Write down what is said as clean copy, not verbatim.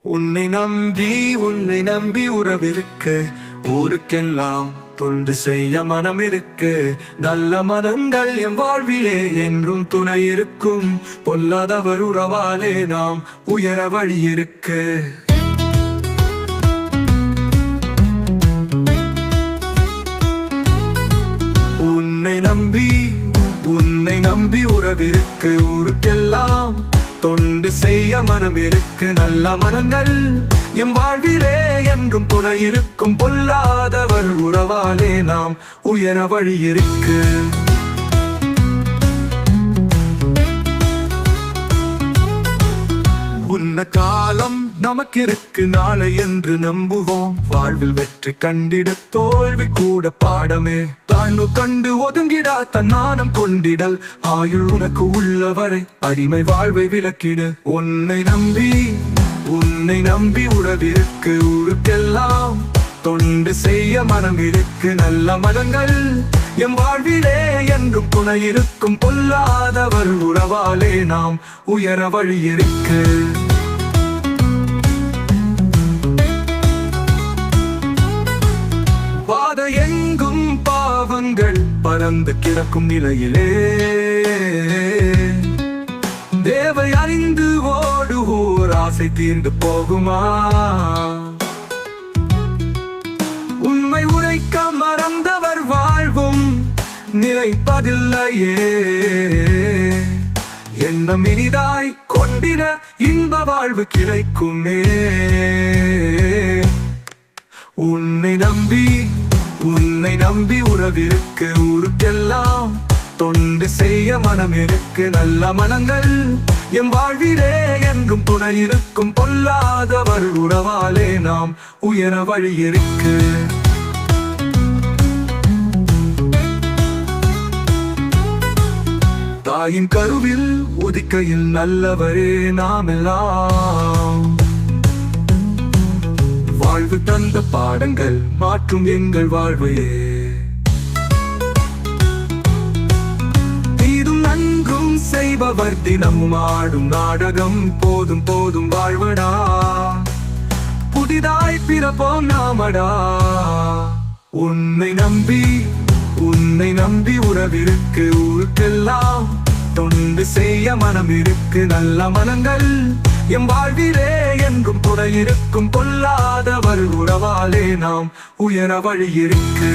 உன்னை நம்பி உறவிருக்கு, ஊருக்கெல்லாம் தொண்டு செய்ய மனம் இருக்கு. நல்ல மனங்கள் என் வாழ்விலே என்றும் துணை இருக்கும். பொல்லாதவர் உறவாலே நாம் உயர வழி இருக்கு. உன்னை நம்பி உறவிருக்கு, ஊருக்கெல்லாம் தொண்டு செய்ய மனம் இருக்கு. நல்ல மனங்கள் எம் வாழ்விலே என்றும் துணை இருக்கும். பொல்லாதவர் உறவாலே நாம் உயர வழி இருக்கு. உன்ன காலம் நமக்கு இருக்கு, நாளை என்று நம்புவோம். வாழ்வில் வெற்றி கண்டிட தோல்வி கூட பாடமே. தாழ்வு கண்டு ஒதுங்கிடா, தன்னானம் கொண்டிடல். ஆயுள் உனக்கு உள்ளவரை அடிமை வாழ்வை விலக்கிடு. உன்னை நம்பி உறவிருக்கு, ஊருக்கெல்லாம் தொண்டு செய்ய மனம் இருக்கு. நல்ல மனங்கள் எம் வாழ்விலே என்றும் துணை இருக்கும். பொல்லாதவர் உறவாலே நாம் உயர வழி இருக்கு. எங்கும் பாவங்கள் பறந்து கிடக்கும் நிலையிலே, தேவை அறிந்து ஓடுவோர் ஆசை தீர்ந்து போகுமா? உண்மை உரைக்க மறந்தவர் வாழ்வும் நிலைப்பதில்லையே. எண்ணம் இனிதாய் கொண்டிட இன்ப வாழ்வு கிடைக்குமே. உன்னை நம்பி உறவிருக்கு, ஊருக்கெல்லாம் தொண்டு செய்ய மனம் இருக்கு. நல்ல மனங்கள் எம் வாழ்விலே என்றும் துணை இருக்கும். பொல்லாதவர் உறவாலே நாம் உயர வழி இருக்கு. தாயின் கருவில் உதிக்கையில் நல்லவரே நாமெல்லாம். வாழ்வு தந்த பாடங்கள் மாற்றும் எங்கள் வாழ்வையே. தீதும் நன்றும் செய்பவர் தினமும் ஆடும் நாடகம். போதும் போதும் வாழ்வடா, புதிதாய் பிறப்போம் நாமடா. உன்னை நம்பி உறவிருக்கு, ஊருக்கெல்லாம் தொண்டு செய்ய மனம் இருக்கு. நல்ல மனங்கள் எம் வாழ்விலே என்றும் துணை இருக்கும். பொல்லாதவர் உறவாலே நாம் உயர வழி இருக்கு.